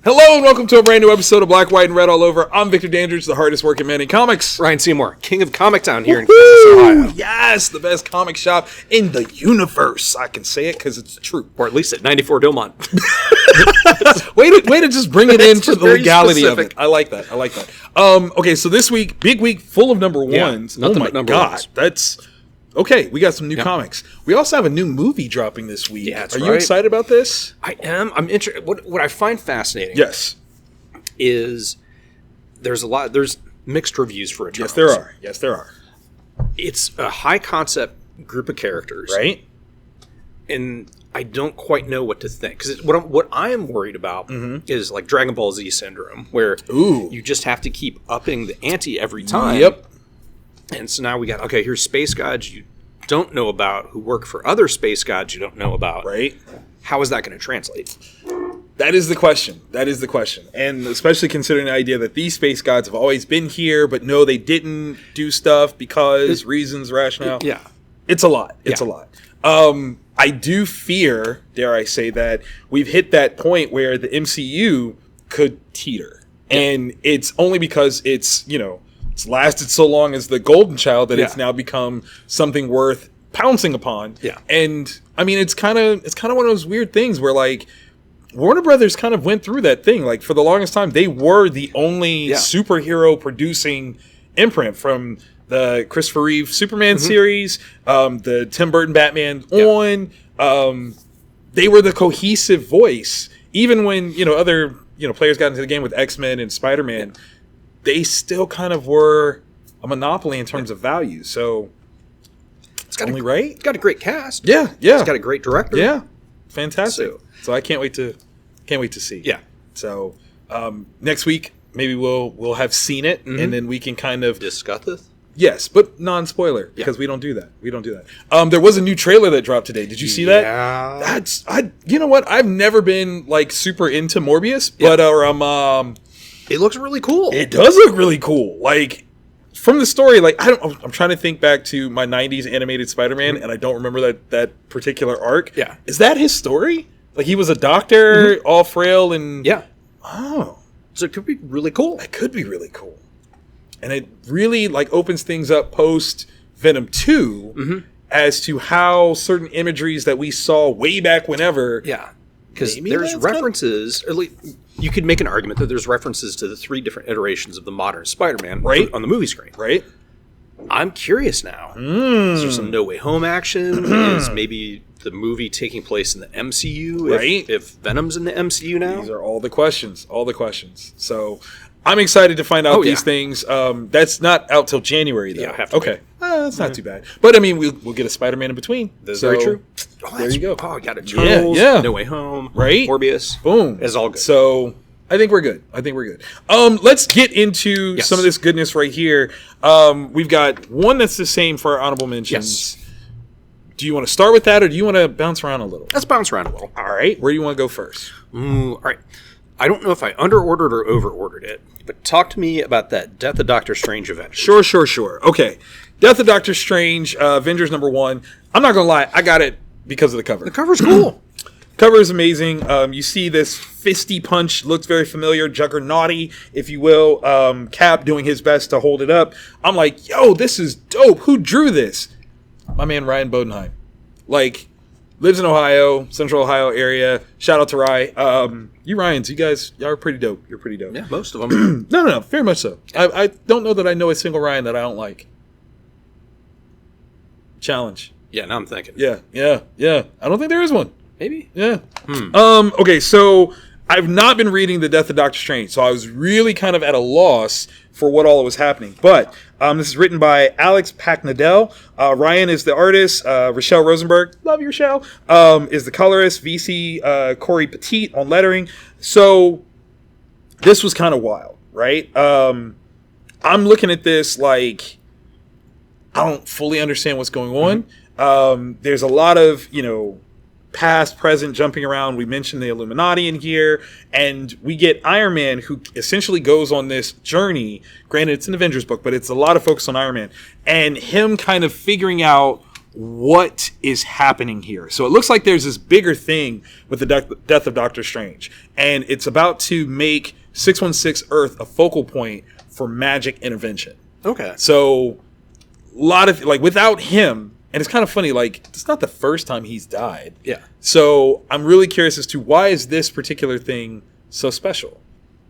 Hello and welcome to a brand new episode of Black, White, and Red All Over. I'm Victor Dandridge, the hardest working man in comics. Ryan Seymour, king of Comic Town here in Kansas, Ohio. Yes, the best comic shop in the universe. I can say it because it's true. Or at least at 94 Dilmont. way to just bring it in for the legality specific. of it. I like that. Okay, so this week, big week full of number ones. nothing oh but my number God, ones. that's... Okay, we got some new comics. We also have a new movie dropping this week. Yeah, that's Are you right. excited about this? I am. I'm interested. What I find fascinating Yes. is there's mixed reviews for Eternals. Yes, there are. It's a high concept group of characters. Right? And I don't quite know what to think. Because what I am worried about is like Dragon Ball Z syndrome, where you just have to keep upping the ante every time. Yep. And so now we got, okay, here's space gods you don't know about who work for other space gods you don't know about. Right. How is that going to translate? That is the question. And especially considering the idea that these space gods have always been here, but no, they didn't do stuff because reasons, rationale. Yeah. It's a lot. It's a lot. I do fear, dare I say, that we've hit that point where the MCU could teeter. Yeah. And it's only because it's lasted so long as the golden child that it's now become something worth pouncing upon. Yeah. And I mean, it's kind of one of those weird things where like Warner Brothers kind of went through that thing. Like for the longest time, they were the only superhero producing imprint from the Christopher Reeve Superman series, the Tim Burton Batman on. They were the cohesive voice. Even when, other, players got into the game with X-Men and Spider-Man, they still kind of were a monopoly in terms of value. So It's got only right. It's got a great cast. Yeah. It's got a great director. Yeah. Fantastic. So I can't wait to see. Yeah. So next week maybe we'll have seen it and then we can kind of discuss it. Yes, but non-spoiler because we don't do that. There was a new trailer that dropped today. Did you see that? Yeah. You know what? I've never been like super into Morbius, but it looks really cool. It does look really cool. Like from the story, like I'm trying to think back to my 90s animated Spider-Man and I don't remember that particular arc. Yeah. Is that his story? Like he was a doctor, all frail and Oh. So it could be really cool. That could be really cool. And it really like opens things up post Venom 2 as to how certain imageries that we saw way back whenever. Yeah. Because there's references, at least you could make an argument that there's references to the 3 different iterations of the modern Spider-Man on the movie screen. Right. I'm curious now. Is there some No Way Home action? Is maybe the movie taking place in the MCU? Right. If Venom's in the MCU now? These are all the questions. So I'm excited to find out these things. That's not out till January, though. Yeah, I have to okay. That's not too bad. But, I mean, we'll get a Spider-Man in between. That's very true. There you go. Oh, I got Eternals, No Way Home, right? Morbius. Boom. It's all good. So I think we're good. Let's get into some of this goodness right here. We've got one that's the same for our honorable mentions. Yes. Do you want to start with that, or do you want to bounce around a little? Let's bounce around a little. All right. Where do you want to go first? All right. I don't know if I under-ordered or over-ordered it, but talk to me about that Death of Doctor Strange Avengers. Sure. Okay. Death of Doctor Strange, Avengers #1. I'm not going to lie. I got it because of the cover. The cover's cool. Cover is amazing. You see this fisty punch, looks very familiar, juggernauty, if you will. Cap doing his best to hold it up. I'm like, yo, this is dope. Who drew this? My man Ryan Bodenheim. Like, lives in Ohio, Central Ohio area. Shout out to Rye. You Ryans, y'all are pretty dope. You're pretty dope. Yeah, most of them. No, very much so. I don't know that I know a single Ryan that I don't like. Challenge. Yeah, now I'm thinking. Yeah. I don't think there is one. Maybe. Yeah. Okay, so I've not been reading The Death of Doctor Strange, so I was really kind of at a loss for what all was happening. But this is written by Alex Packnadell. Ryan is the artist. Rochelle Rosenberg, love you, Rochelle, is the colorist. VC Corey Petit on lettering. So this was kind of wild, right? I'm looking at this like I don't fully understand what's going on. There's a lot of, past, present, jumping around. We mentioned the Illuminati in here, and we get Iron Man, who essentially goes on this journey. Granted, it's an Avengers book, but it's a lot of focus on Iron Man and him kind of figuring out what is happening here. So it looks like there's this bigger thing with the death of Doctor Strange, and it's about to make 616 Earth a focal point for magic intervention. Okay. So a lot of without him, and it's kind of funny, it's not the first time he's died. Yeah. So I'm really curious as to why is this particular thing so special?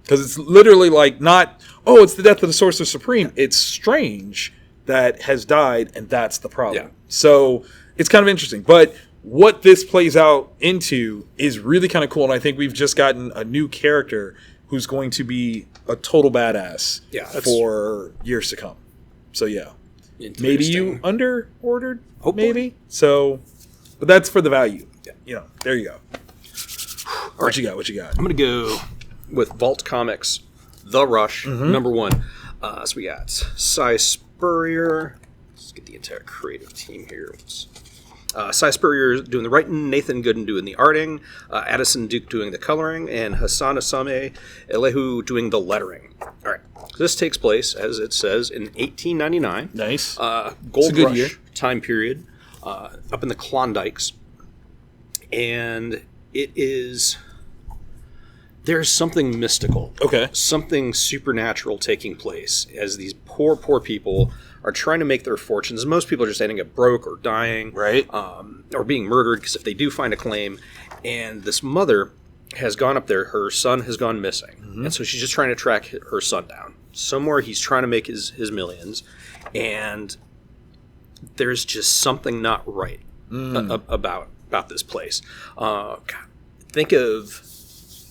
Because it's literally not, it's the death of the Sorcerer Supreme. It's Strange that has died, and that's the problem. Yeah. So it's kind of interesting. But what this plays out into is really kind of cool, and I think we've just gotten a new character who's going to be a total badass for years to come. So yeah. Maybe you under-ordered, maybe? So, but that's for the value. Yeah. There you go. What you got? I'm going to go with Vault Comics, The Rush, #1. So we got Cy Spurrier. Let's get the entire creative team here. Cy Spurrier doing the writing, Nathan Gooden doing the arting, Addison Duke doing the coloring, and Hassan Asame Elehu doing the lettering. All right. This takes place, as it says, in 1899. Nice. Gold Rush year. Time period, up in the Klondikes. And it is... There's something mystical. Okay. Something supernatural taking place as these poor people are trying to make their fortunes. Most people are just ending up broke or dying. Right. Or being murdered, because if they do find a claim. And this mother has gone up there. Her son has gone missing. And so she's just trying to track her son down. Somewhere he's trying to make his millions. And there's just something not right about this place. God, think of...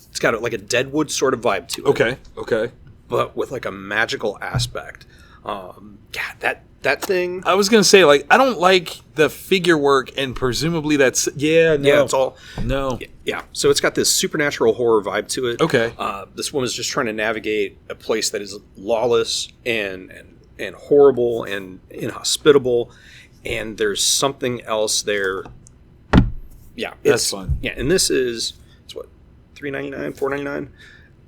It's got a Deadwood sort of vibe to it. Okay. But with a magical aspect. That thing... I was going to say, I don't like the figure work, and presumably that's... Yeah, no. Yeah, it's all... No. Yeah, so it's got this supernatural horror vibe to it. Okay. This woman's just trying to navigate a place that is lawless and horrible and inhospitable, and there's something else there. Yeah. That's fun. Yeah, and this is... It's what? $3.99? $4.99?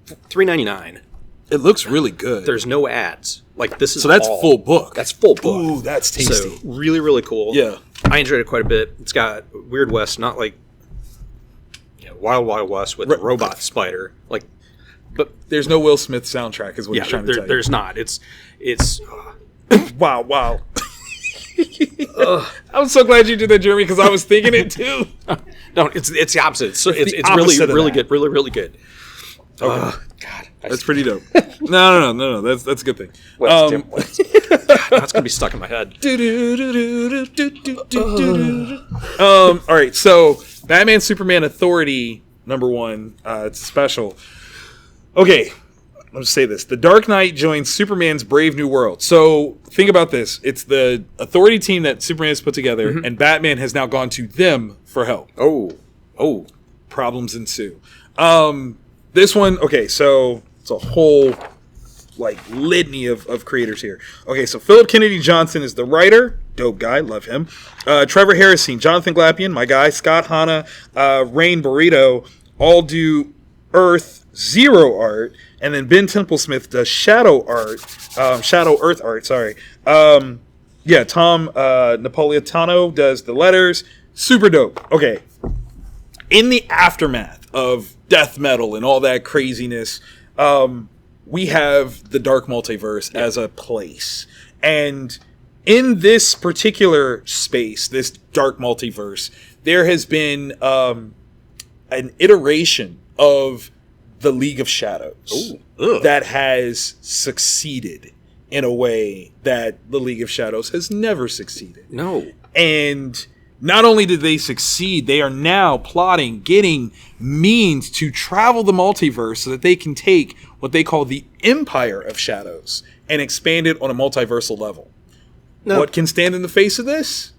$3.99. It looks really good. There's no ads. This is that's full book. That's full book. Ooh, that's tasty. So really, really cool. Yeah. I enjoyed it quite a bit. It's got Weird West, not Wild Wild West with a robot spider. But there's no Will Smith soundtrack is what you're trying to tell you. There's not. It's wow. I'm so glad you did that, Jeremy, because I was thinking it too. No, it's the opposite. So it's opposite really good. Really, really good. Okay. God, that's pretty dope. No. That's a good thing. West. That's gonna be stuck in my head. All right, so Batman Superman Authority #1. It's a special. Okay, let's say this: The Dark Knight joins Superman's Brave New World. So think about this: it's the Authority team that Superman has put together, and Batman has now gone to them for help. Oh, problems ensue. This one, okay, so it's a whole litany of creators here. Okay, so Philip Kennedy Johnson is the writer, dope guy, love him. Trevor Harrison, Jonathan Glapion, my guy, Scott Hanna, Rain Burrito, all do Earth Zero art, and then Ben Templesmith does Shadow Earth art. Sorry. Tom Napolitano does the letters. Super dope. Okay, in the aftermath of death metal and all that craziness, we have the dark multiverse as a place. And in this particular space, this dark multiverse, there has been an iteration of the League of Shadows that has succeeded in a way that the League of Shadows has never succeeded. No. And not only did they succeed, they are now plotting, getting means to travel the multiverse so that they can take what they call the Empire of Shadows and expand it on a multiversal level. No. What can stand in the face of this?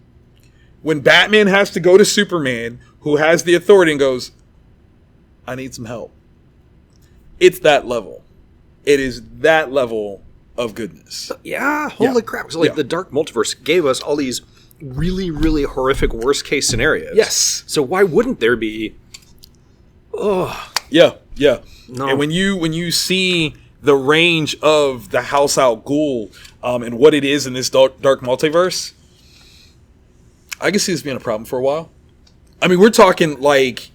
When Batman has to go to Superman, who has the authority, and goes, I need some help. It's that level. It is that level of goodness. Yeah, holy crap. So the dark multiverse gave us all these really, really horrific worst case scenarios. Yes. So why wouldn't there be? Yeah. No. And when you see the range of the House Out Ghoul and what it is in this dark multiverse, I can see this being a problem for a while. I mean, we're talking like,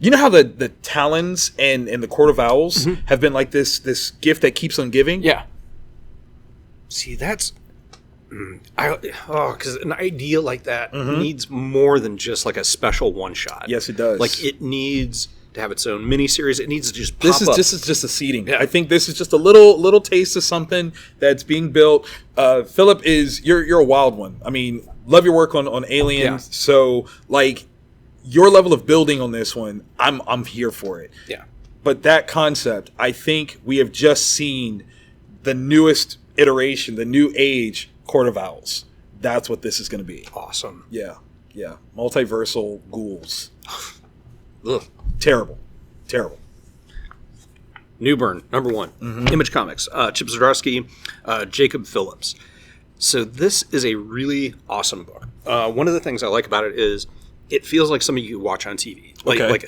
you know how the Talons and the Court of Owls have been like this gift that keeps on giving? Yeah. See, that's... because an idea like that needs more than just like a special one-shot. Yes, it does. Like, it needs to have its own miniseries. It needs to just pop This up. is just a seeding. Yeah. I think this is just a little taste of something that's being built. Philip, you're a wild one. I mean, love your work on Alien. Yeah. So like your level of building on this one, I'm here for it. Yeah. But that concept, I think we have just seen the newest iteration, the new age Court of Owls. That's what this is going to be. Awesome. Yeah. Multiversal ghouls. Ugh. Terrible. Newburn, #1. Image Comics. Chip Zdarsky, Jacob Phillips. So this is a really awesome book. One of the things I like about it is it feels like something you watch on TV, like a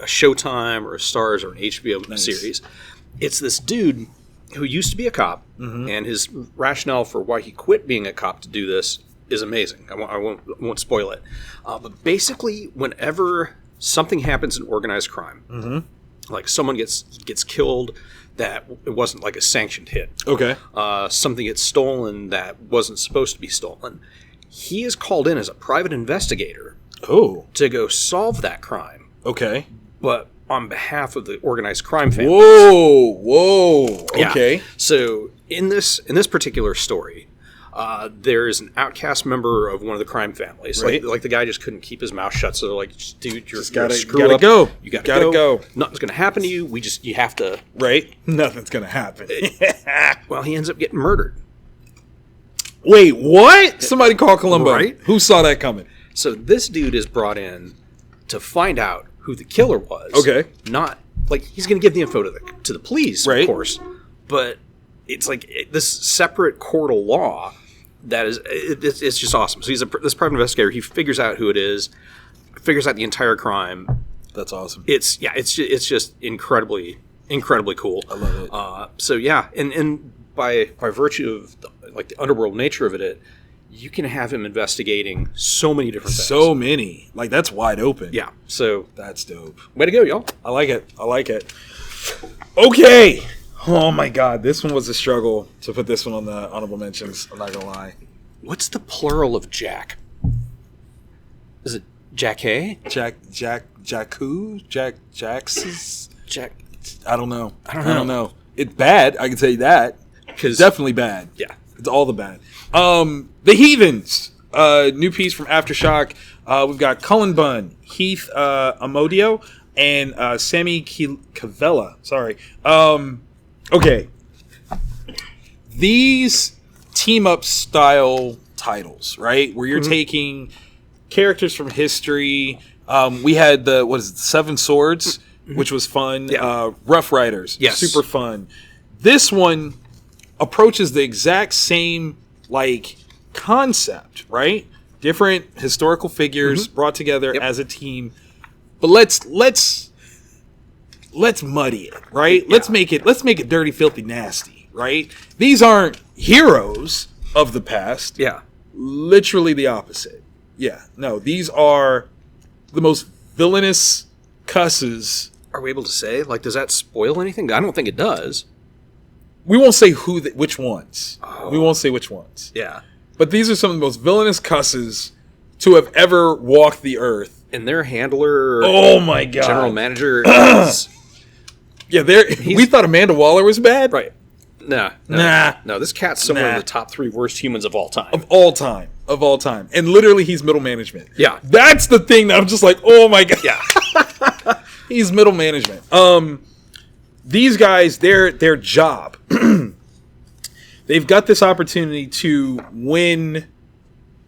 Showtime or a Starz or an HBO series. It's this dude who used to be a cop, and his rationale for why he quit being a cop to do this is amazing. I won't spoil it. But basically, whenever something happens in organized crime, like someone gets killed that it wasn't like a sanctioned hit. Okay. Something gets stolen that wasn't supposed to be stolen. He is called in as a private investigator to go solve that crime. Okay. But on behalf of the organized crime family. Whoa. Okay. Yeah. So in this particular story, there is an outcast member of one of the crime families. Right. Like the guy just couldn't keep his mouth shut. So they're like, dude, you're gotta screw up. Go. You gotta go. Nothing's gonna happen to you. You have to. Right. Nothing's gonna happen. Well, he ends up getting murdered. Wait, what? Somebody call Columbo. Right. Who saw that coming? So this dude is brought in to find out who the killer was. Okay. Not like he's going to give the info to the police, right, of course, but it's like this separate court of law that is it's just awesome. So he's this private investigator. He figures out who it is, figures out the entire crime. That's awesome. It's just incredibly cool. I love it. So yeah, and by virtue of the underworld nature of it, you can have him investigating so many different things. So many. Like, that's wide open. Yeah. So that's dope. Way to go, y'all. I like it. Okay. Oh, my God. This one was a struggle to put this one on the honorable mentions. I'm not going to lie. What's the plural of Jack? Is it Jack-A? Jack-who? Jax's? Jack. I don't know. It's bad. I can tell you that. Definitely bad. Yeah. It's all the bad. The Heathens, new piece from AfterShock. We've got Cullen Bunn, Heath Amodio, and Sammy Cavella. Sorry. Okay. These team-up style titles, right? Where you're taking characters from history. We had the Seven Swords, which was fun. Yeah. Rough Riders, yes, super fun. This one approaches the exact same concept, right? Different historical figures brought together as a team, but let's muddy it, right? Yeah. Let's make it dirty, filthy, nasty, right? These aren't heroes of the past. Yeah, literally the opposite. Yeah, no, these are the most villainous cusses. Are we able to say? Does that spoil anything? I don't think it does. We won't say which ones. Oh. We won't say which ones. Yeah. But these are some of the most villainous cusses to have ever walked the earth. And their handler... Oh, my God. General manager is... Yeah, we thought Amanda Waller was bad. Right. No, this cat's somewhere in the top 3 worst humans of all time. Of all time. And literally, he's middle management. Yeah. That's the thing that I'm just like, oh, my God. Yeah. He's middle management. These guys, their job, they've got this opportunity to win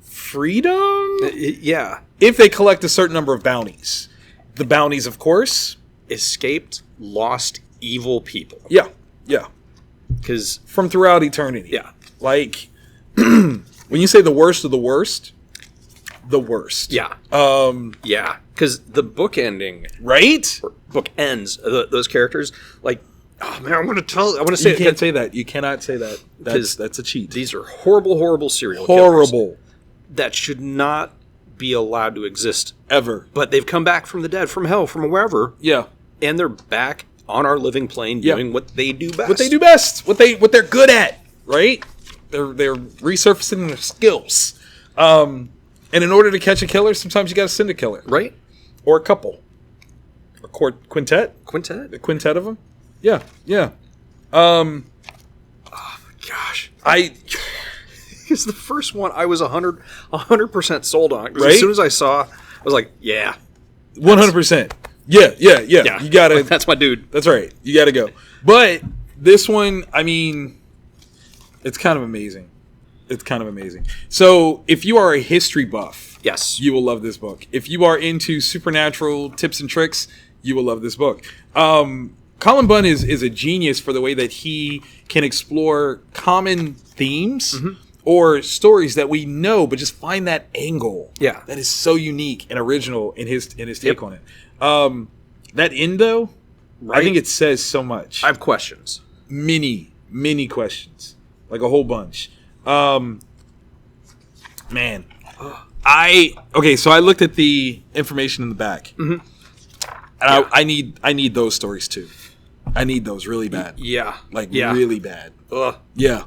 freedom? Yeah. If they collect a certain number of bounties. The bounties, of course. Escaped, lost, evil people. Yeah. Because from throughout eternity. Yeah. When you say the worst of the worst, the worst. Yeah. Yeah. Because the book ending, right? Book ends. Those characters, oh man, I want to say you can't say that. You cannot say that. That's a cheat. These are horrible serial killers. that should not be allowed to exist Ever. but they've come back from the dead, from hell, from wherever, Yeah. and they're back on our living plane doing what they do best. What they do best. What they're good at. Right? They're resurfacing their skills. And in order to catch a killer, sometimes you got to send a killer. Right? Or a couple. A quintet? Quintet? A quintet of them? Yeah. Yeah. Gosh. Because the first one I was 100% sold on. 'Cause Right? As soon as I saw, I was like, yeah. 100%. Yeah. You got to. That's my dude. That's right. You got to go. But this one, I mean, it's kind of amazing. It's kind of amazing. So if you are a history buff, Yes. you will love this book. If you are into supernatural tips and tricks, you will love this book. Colin Bunn is a genius for the way that he can explore common themes or stories that we know, but just find that angle. Yeah. That is so unique and original in his take on it. That end, though, I think it says so much. I have questions. Many questions. Like a whole bunch. Man. So I looked at the information in the back. And I need those stories too. I need those really bad. Yeah. Really bad. Ugh. Yeah.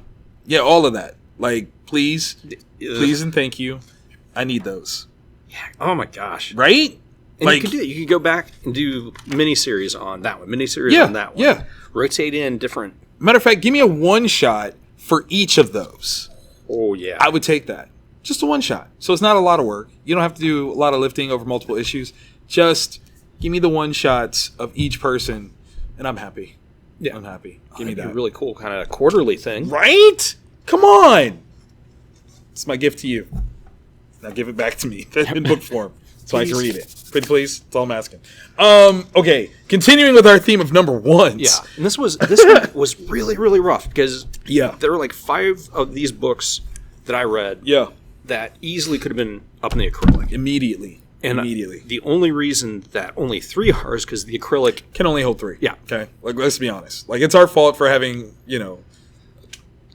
Yeah, all of that. Like, please and thank you. I need those. Oh my gosh. Right? And you could do it. You could go back and do miniseries on that one, miniseries on that one. Yeah. Rotate in different. Matter of fact, give me a one shot for each of those. Oh yeah. I would take that. Just a one shot. So it's not a lot of work. You don't have to do a lot of lifting over multiple issues. Just give me the one shots of each person, and I'm happy. Yeah, I'm happy. Give me That'd that. be a really cool kind of quarterly thing. Right? Come on. It's my gift to you. Now give it back to me in book form so I can read it. Pretty please. That's all I'm asking. Okay. Continuing with our theme of number ones. Yeah. And this one was really, really rough because there were like 5 of these books that I read that easily could have been up in the acrylic. Immediately. The only reason that only 3 are is because the acrylic can only hold 3. Yeah. Okay. Like, let's be honest. Like, it's our fault for having,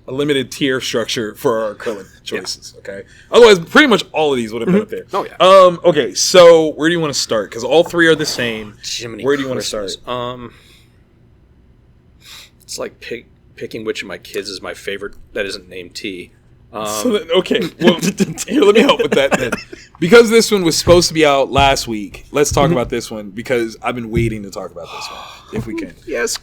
a limited tier structure for our acrylic choices. Okay. Otherwise, pretty much all of these would have been up there. Oh yeah. Okay. So where do you want to start? Because all 3 are the same. Jiminy where do you want to Christmas. start? It's like picking which of my kids is my favorite that isn't named T. Okay, well, here, let me help with that then. Because this one was supposed to be out last week, let's talk about this one because I've been waiting to talk about this one, if we can. Yes.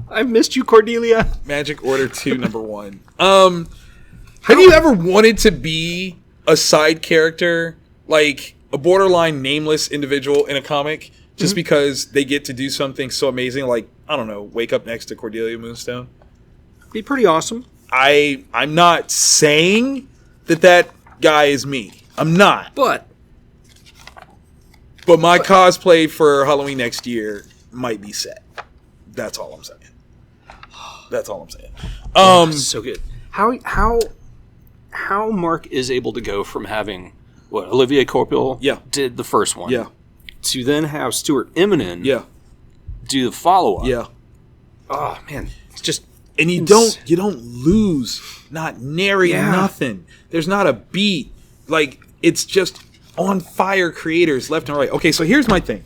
I've missed you, Cordelia. Magic Order 2, number 1. Have you ever wanted to be a side character, like a borderline nameless individual in a comic, just because they get to do something so amazing, like, I don't know, wake up next to Cordelia Moonstone? Be pretty awesome. I'm not saying that guy is me. I'm not. But my cosplay for Halloween next year might be set. That's all I'm saying. So good. How Mark is able to go from having Olivier Coipel did the first one to then have Stuart Eminem do the follow up. Oh man, it's just. And you don't lose, not nary nothing. There's not a beat. Like, it's just on fire creators left and right. Okay, so here's my thing.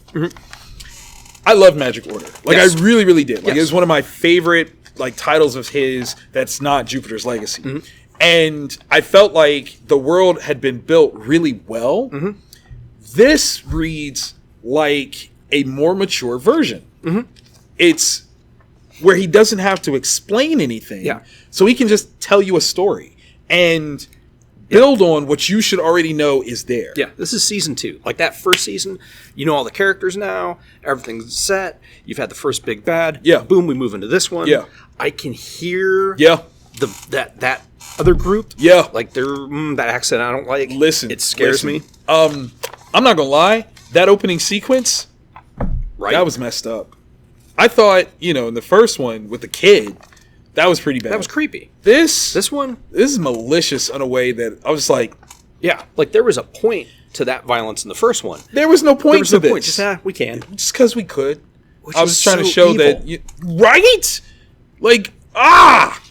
I love Magic Order. Like, I really, really did. Like, it was one of my favorite titles of his that's not Jupiter's Legacy. And I felt like the world had been built really well. This reads like a more mature version. It's where he doesn't have to explain anything. So he can just tell you a story and build on what you should already know is there. Yeah, this is season 2. Like that first season, you know all the characters now, everything's set, you've had the first big bad. Boom, we move into this one. I can hear that other group. Like they're that accent I don't like. It scares me. I'm not gonna lie, that opening sequence, that was messed up. I thought, in the first one with the kid, that was pretty bad. That was creepy. This one? This is malicious in a way that I was just like... Yeah, like there was a point to that violence in the first one. There was no point to this. Just, we can. Just because we could. Which I was trying to show evil. that... right? Like, oh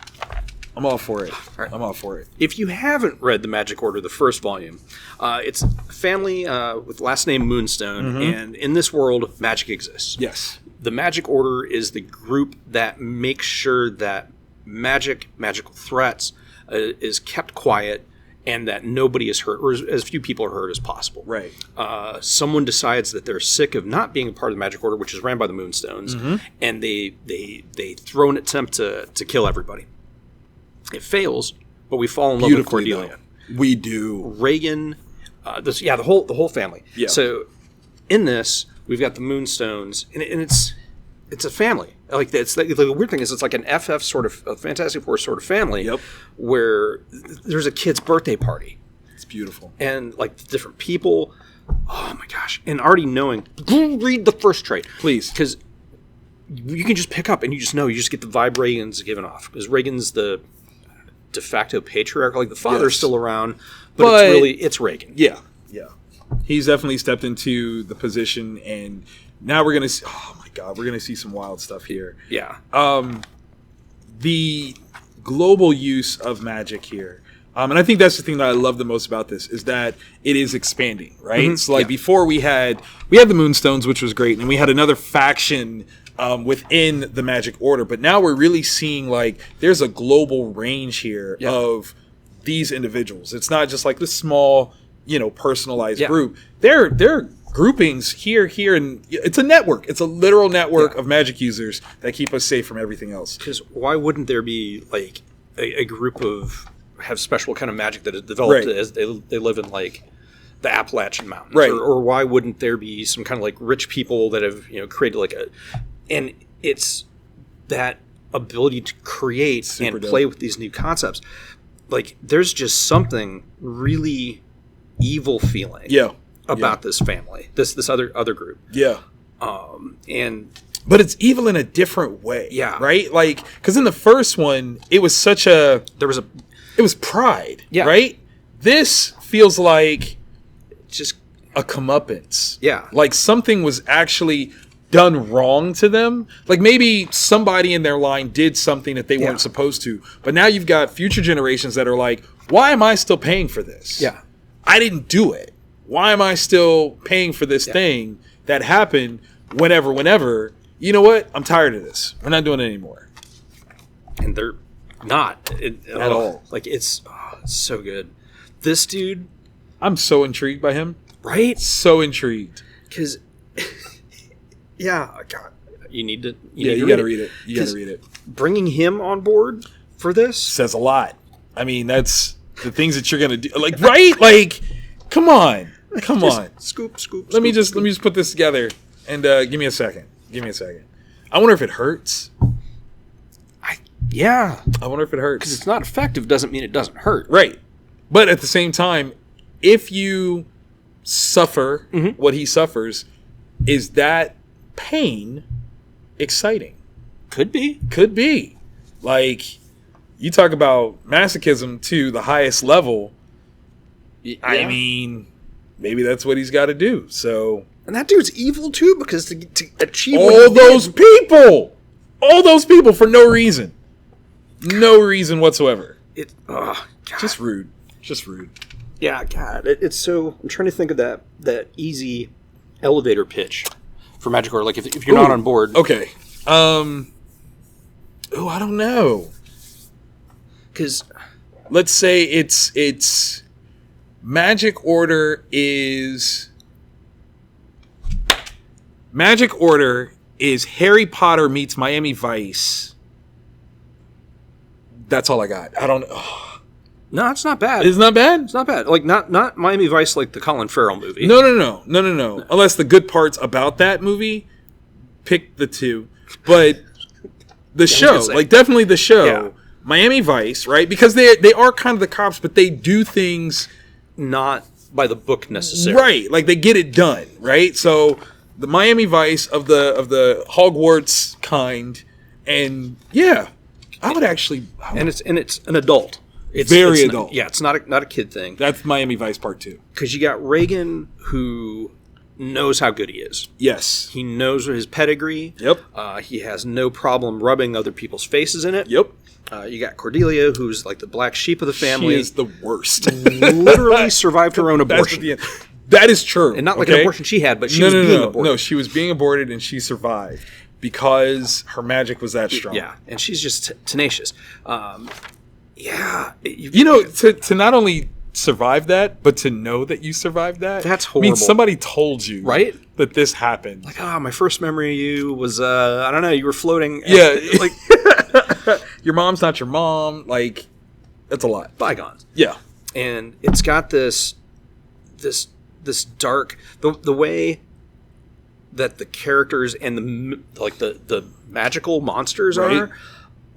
I'm all for it. right. I'm all for it. If you haven't read the Magic Order, the first volume, it's a family with last name Moonstone, and in this world, magic exists. Yes. The Magic Order is the group that makes sure that magical threats is kept quiet and that nobody is hurt, or as few people are hurt as possible. Right. Someone decides that they're sick of not being a part of the Magic Order, which is ran by the Moonstones, and they throw an attempt to kill everybody. It fails, but we fall in love with Cordelia. Though. We do. Reagan, the whole family. Yeah. So in this, we've got the Moonstones, and it's a family. Like the weird thing is, it's like an FF sort of a Fantastic Four sort of family. Yep. Where there's a kid's birthday party. It's beautiful, and like different people. Oh my gosh! And already knowing, read the first trade, please, because you can just pick up and you just know. You just get the vibe Reagan's given off, because Reagan's the de facto patriarch. Like the father's still around, but it's Reagan. Yeah. He's definitely stepped into the position, and now we're gonna see. Oh my God, we're gonna see some wild stuff here. Yeah. The global use of magic here, and I think that's the thing that I love the most about this, is that it is expanding, right? So like before we had the Moonstones, which was great, and we had another faction within the Magic Order, but now we're really seeing like there's a global range here of these individuals. It's not just like this small, personalized group. They're groupings here, and it's a network. It's a literal network of magic users that keep us safe from everything else. Because why wouldn't there be like a group of have special kind of magic that is developed as they live in like the Appalachian Mountains, or why wouldn't there be some kind of like rich people that have created like and it's that ability to create and play with these new concepts. Like there's just something really evil feeling about this family, this other group. But it's evil in a different way. Right? Like, because in the first one, it was it was pride. Right? This feels like just a comeuppance. Like something was actually done wrong to them. Like maybe somebody in their line did something that they weren't supposed to. But now you've got future generations that are like, why am I still paying for this? I didn't do it. Why am I still paying for this thing that happened whenever? You know what? I'm tired of this. We're not doing it anymore. And they're not at all. Like it's so good. This dude, I'm so intrigued by him. Right? So intrigued. Because, God, you need to. You got to read it. You got to read it. Bringing him on board for this says a lot. I mean, that's the things that you're gonna do. Like, right? Like, come on. Scoop. Let me just put this together and give me a second. I wonder if it hurts. I wonder if it hurts. Because it's not effective doesn't mean it doesn't hurt. Right. But at the same time, if you suffer what he suffers, is that pain exciting? Could be. Like, you talk about masochism to the highest level. I mean, maybe that's what he's got to do. So, and that dude's evil too, because to achieve all those people for no reason whatsoever. Just rude. Yeah, God, it's so. I'm trying to think of that easy elevator pitch for Magic Order. Like if you're not on board, okay. I don't know. Because let's say it's Magic Order is Harry Potter meets Miami Vice. That's all I got. I don't know. No, it's not bad. It's not bad? It's not bad. Like not Miami Vice, like the Colin Farrell movie. No. Unless the good parts about that movie, pick the two. But the show, like definitely the show. Yeah. Miami Vice, right? Because they are kind of the cops, but they do things not by the book necessarily. Right. Like they get it done, right? So the Miami Vice of the Hogwarts kind, and I would actually and it's an adult. It's very adult. It's not a kid thing. That's Miami Vice Part 2. Because you got Reagan, who knows how good he is. Yes. He knows his pedigree. Yep. He has no problem rubbing other people's faces in it. Yep. You got Cordelia, who's like the black sheep of the family. She is the worst. Literally survived her own abortion. That is true. And not like an abortion she had, but she was being aborted. No, she was being aborted and she survived because her magic was that strong. Yeah, and she's just tenacious. To not only survive that, but to know that you survived that. That's I horrible. mean, somebody told you, right, that this happened. Like, my first memory of you was, I don't know, you were floating. Yeah, like your mom's not your mom. Like, that's a lot. Bygones. Yeah, and it's got this dark the way that the characters and the magical monsters are.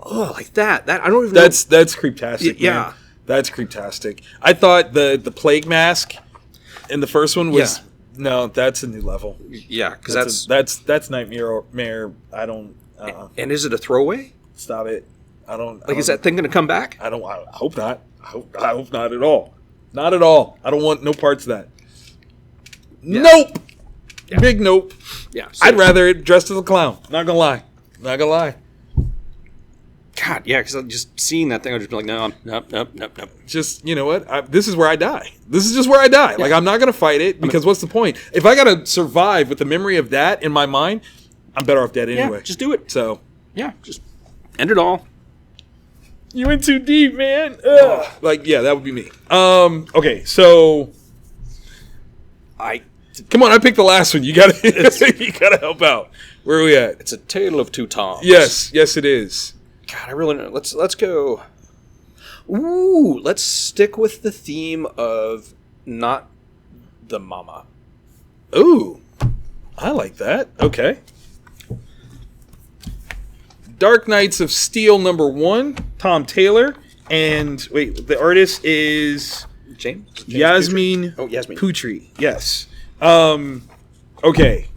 Oh, like that. I don't even know. That's creeptastic. Yeah. Man. That's creeptastic. I thought the plague mask in the first one was no. That's a new level. Yeah, because that's nightmare. I don't. And is it a throwaway? Stop it. I don't. Is that thing going to come back? I hope not. I hope not at all. Not at all. I don't want no parts of that. Yeah. Nope. Yeah. Big nope. Yeah. So I'd rather it dressed as a clown. Not gonna lie. God, yeah, because I'm just seeing that thing, I'll just be like, nope. Just, you know what? This is where I die. This is just where I die. Yeah. Like, I'm not going to fight it, because what's the point? If I got to survive with the memory of that in my mind, I'm better off dead anyway. Yeah, just do it. So, yeah, just end it all. You went too deep, man. Ugh. Like, yeah, that would be me. Okay, so... Come on, I picked the last one. You gotta help out. Where are we at? It's a tale of two Toms. Yes, it is. God, I really know. Let's go. Ooh, let's stick with the theme of not the mama. Ooh, I like that. Okay. Dark Knights of Steel #1, Tom Taylor, and wait, the artist is James Yasmin. Oh, Yasmin Putri. Yes. Okay.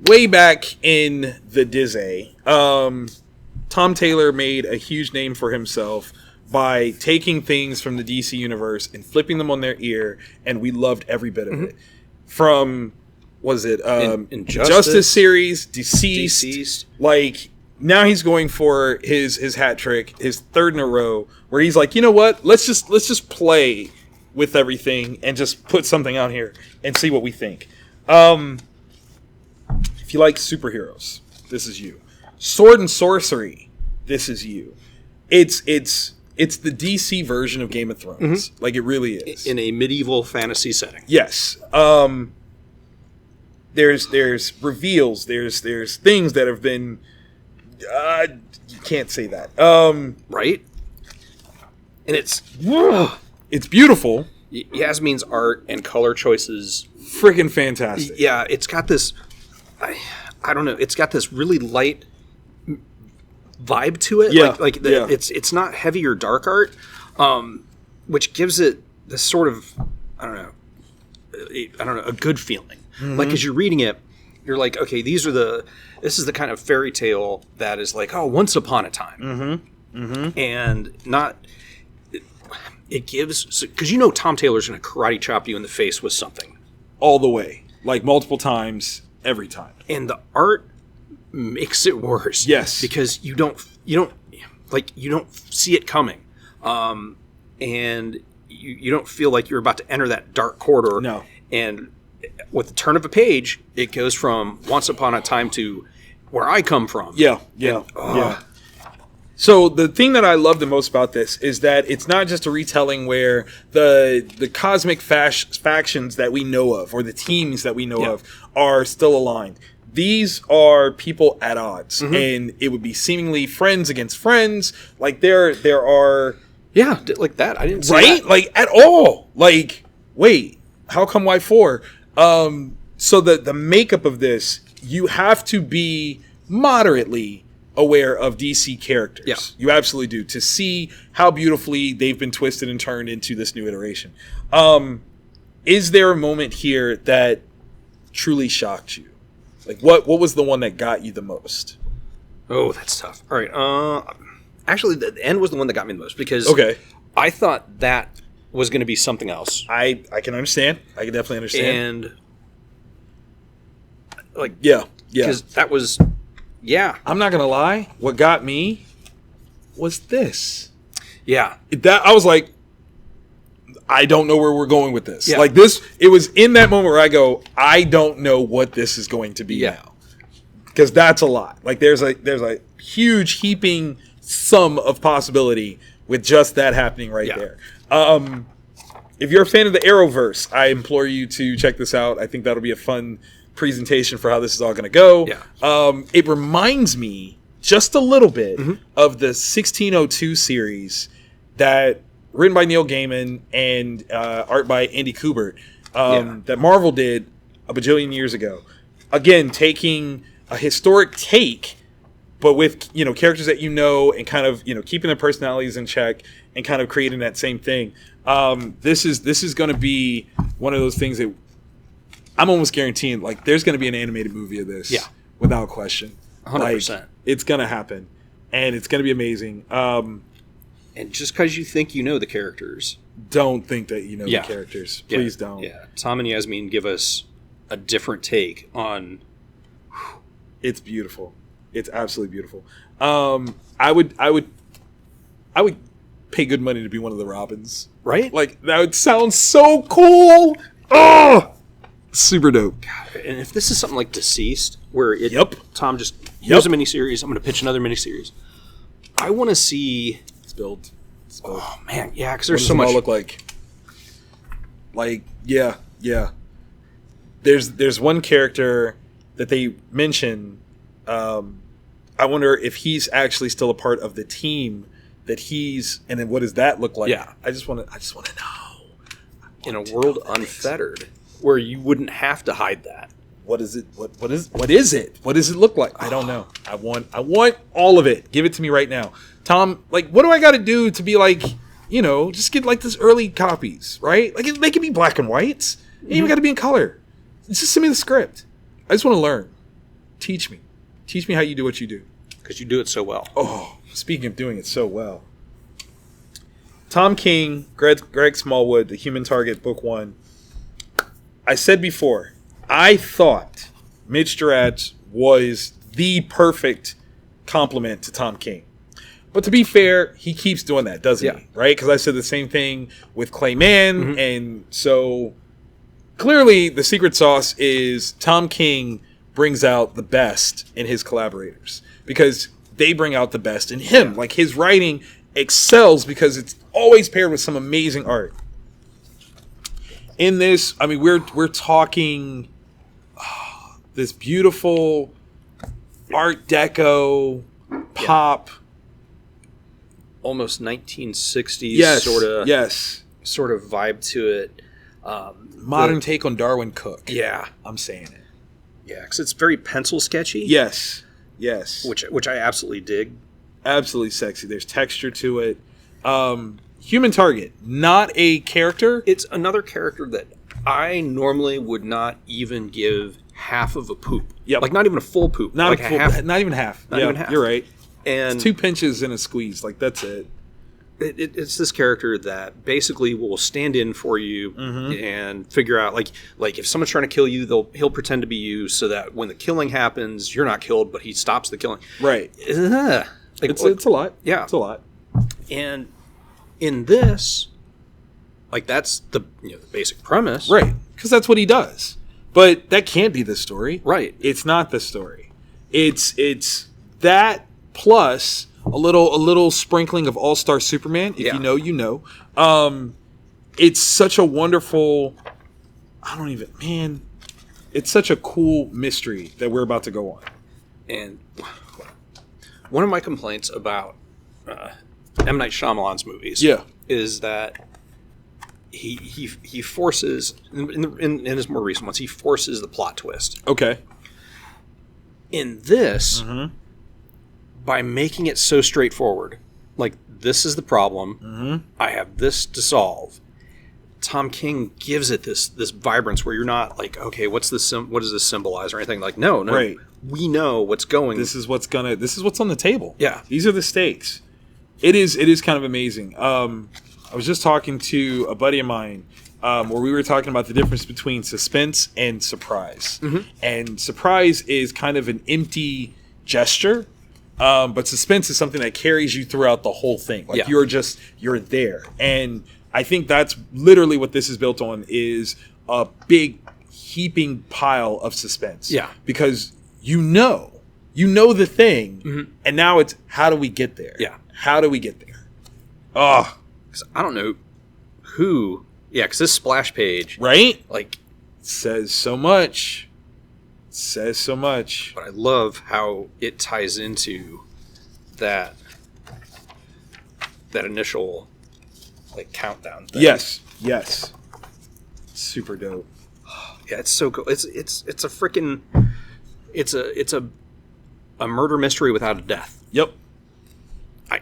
Way back in the Disney, Tom Taylor made a huge name for himself by taking things from the DC universe and flipping them on their ear, and we loved every bit of it. From, was it Injustice series, Deceased. Like, now he's going for his hat trick, his third in a row, where he's like, you know what? Let's just play with everything and just put something out here and see what we think. If you like superheroes, this is you. Sword and sorcery, this is you. It's the DC version of Game of Thrones. Like, it really is. In a medieval fantasy setting. Yes. There's reveals, there's things that have been you can't say that. Right? And it's beautiful. Yasmin's art and color choices, freaking fantastic. Yeah, it's got this I don't know, it's got this really light vibe to it. Yeah. It's not heavy or dark art, which gives it this sort of I don't know, a good feeling. Like, as you're reading it, you're like, okay, this is the kind of fairy tale that is like, oh, once upon a time. And not, it gives, because Tom Taylor's going to karate chop you in the face with something. All the way. Like, multiple times, every time. And the art makes it worse. Yes. Because you don't see it coming. And you don't feel like you're about to enter that dark corridor. No. And with the turn of a page, it goes from once upon a time to where I come from. Yeah. So the thing that I love the most about this is that it's not just a retelling where the cosmic factions that we know of, or the teams that we know of, are still aligned. These are people at odds, and it would be seemingly friends against friends. Like, there are... Yeah, like that. I didn't see that. Right? Like, at all. Like, wait, how come why 4? So the makeup of this, you have to be moderately aware of DC characters. Yeah. You absolutely do, to see how beautifully they've been twisted and turned into this new iteration. Is there a moment here that truly shocked you? Like, what was the one that got you the most? Oh, that's tough. All right. Actually, the end was the one that got me the most, because okay, I thought that was going to be something else. I can understand. I can definitely understand. And like, yeah. because that was, I'm not gonna lie. What got me was this. Yeah. That I was like, I don't know where we're going with this. Yeah. Like this, it was in that moment where I go, I don't know what this is going to be now, because that's a lot. Like there's a huge heaping sum of possibility with just that happening right there. If you're a fan of the Arrowverse, I implore you to check this out. I think that'll be a fun presentation for how this is all going to go. Yeah. It reminds me just a little bit of the 1602 series that written by Neil Gaiman and art by Andy Kubert that Marvel did a bajillion years ago. Again, taking a historic take, but with characters that and kind of keeping their personalities in check and kind of creating that same thing. This is going to be one of those things that I'm almost guaranteeing. Like, there's going to be an animated movie of this, without question. 100%. Like, it's going to happen, and it's going to be amazing. And just because you think you know the characters, don't think that you know the characters. Please don't. Yeah, Tom and Yasmin give us a different take on. It's beautiful. It's absolutely beautiful. I would pay good money to be one of the Robins. Right? Like, that would sound so cool. Oh, super dope. God, and if this is something like Deceased, where Tom just here's a miniseries, I'm going to pitch another miniseries. I want to see. It's built. Oh man, yeah, because there's so much. What does it all look like? Like, yeah. There's one character that they mention. I wonder if he's actually still a part of the team that he's, and then what does that look like? Yeah, I just want to know. In a world unfettered, where you wouldn't have to hide that. What is it? What is it? What does it look like? I don't know. I want all of it. Give it to me right now, Tom. Like, what do I got to do to be like, just get like this early copies, right? Like, they can be black and whites. You even got to be in color. Just send me the script. I just want to learn. Teach me how you do what you do, because you do it so well. Oh, speaking of doing it so well, Tom King, Greg Smallwood, The Human Target, Book 1. I said before, I thought Mitch Gerads was the perfect complement to Tom King. But to be fair, he keeps doing that, doesn't he? Right? Because I said the same thing with Clayman. And so clearly the secret sauce is Tom King brings out the best in his collaborators, because they bring out the best in him. Like, his writing excels because it's always paired with some amazing art. In this, I mean, we're talking this beautiful Art Deco pop, almost 1960s sort of vibe to it. Modern take on Darwin Cook. Yeah, I'm saying it. Yeah, because it's very pencil sketchy. Yes. Which I absolutely dig. Absolutely sexy. There's texture to it. Human Target, not a character. It's another character that I normally would not even give half of a poop. Yep. Like, not even a full poop. Not like even half. Not even half. You're right. And it's 2 pinches and a squeeze. Like, that's it. It's this character that basically will stand in for you and figure out, like if someone's trying to kill you, he'll pretend to be you, so that when the killing happens, you're not killed, but he stops the killing. Right. It's a lot. Yeah, it's a lot. And in this, like, that's the basic premise, right? Because that's what he does. But that can't be the story, right? It's not the story. It's that plus a little sprinkling of All-Star Superman. If you know, you know. It's such a wonderful. It's such a cool mystery that we're about to go on. And one of my complaints about M. Night Shyamalan's movies, is that he forces in his more recent ones, he forces the plot twist. Okay. In this, by making it so straightforward, like, this is the problem, I have this to solve. Tom King gives it this vibrance where you're not like, okay, what does this symbolize or anything? Like, no, right. We know what's going. This is what's on the table. Yeah, these are the stakes. It is kind of amazing. I was just talking to a buddy of mine where we were talking about the difference between suspense and surprise. And surprise is kind of an empty gesture, but suspense is something that carries you throughout the whole thing. Like you're there. And I think that's literally what this is built on, is a big heaping pile of suspense. Yeah. Because you know the thing, and now it's, how do we get there? Yeah. How do we get there? Oh. I don't know who. Yeah, because this splash page, Right? like, Says so much. Says so much. but I love how it ties into that initial, like, countdown thing. Yes. Super dope. Yeah, it's so cool. It's a freaking, it's a murder mystery without a death. Yep.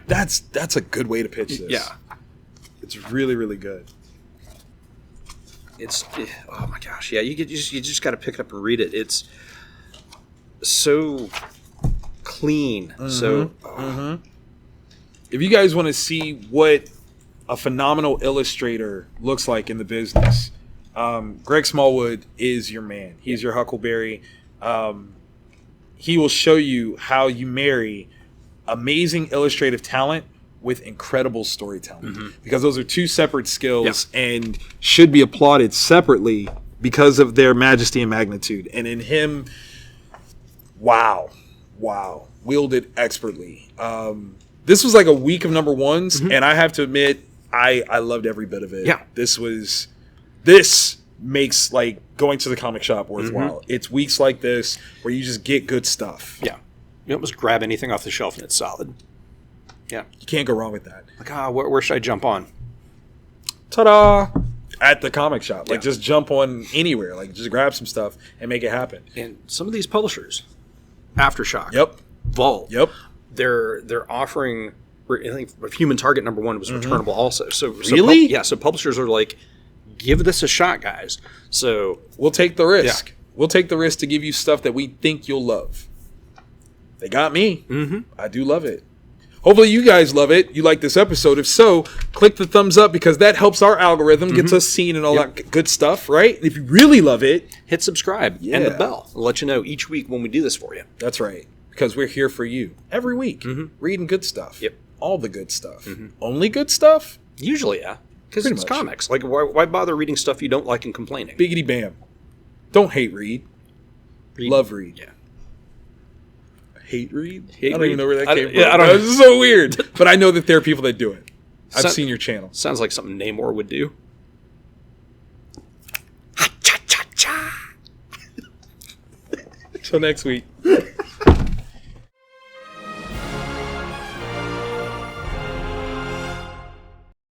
That's a good way to pitch this. Yeah. It's really, really good. Oh my gosh, yeah. You just got to pick it up and read it. It's so clean. So. If you guys want to see what a phenomenal illustrator looks like in the business, Greg Smallwood is your man. He's your Huckleberry. He will show you how you marry amazing illustrative talent with incredible storytelling, because those are two separate skills and should be applauded separately because of their majesty and magnitude. And in him, wow, wielded expertly. This was like a week of number ones, and I have to admit, I loved every bit of it. Yeah. This makes like going to the comic shop worthwhile. It's weeks like this where you just get good stuff. Yeah. You almost grab anything off the shelf and it's solid. Yeah. You can't go wrong with that. Like, where should I jump on? Ta-da! At the comic shop. Like, just jump on anywhere. Like, just grab some stuff and make it happen. And some of these publishers, AfterShock, Yep. Vault, Yep. they're offering, I think Human Target #1 was returnable also. So Really? So publishers are like, give this a shot, guys. So We'll take the risk. We'll take the risk to give you stuff that we think you'll love. They got me. I do love it. Hopefully you guys love it. You like this episode. If so, click the thumbs up, because that helps our algorithm, gets us seen and all that good stuff, right? If you really love it, hit subscribe and the bell. I'll let you know each week when we do this for you. that's right. Because we're here for you every week, reading good stuff. Yep. All the good stuff. Only good stuff? Usually, yeah. Because Pretty it's much. comics. Like, why bother reading stuff you don't like and complaining? Biggity bam. Don't hate read. Love read. Yeah. Hate read? Hate I don't read? even know where that I came don't- from. yeah, I don't know. This is so weird. But I know that there are people that do it. I've seen your channel. Sounds like something Namor would do. Till next week.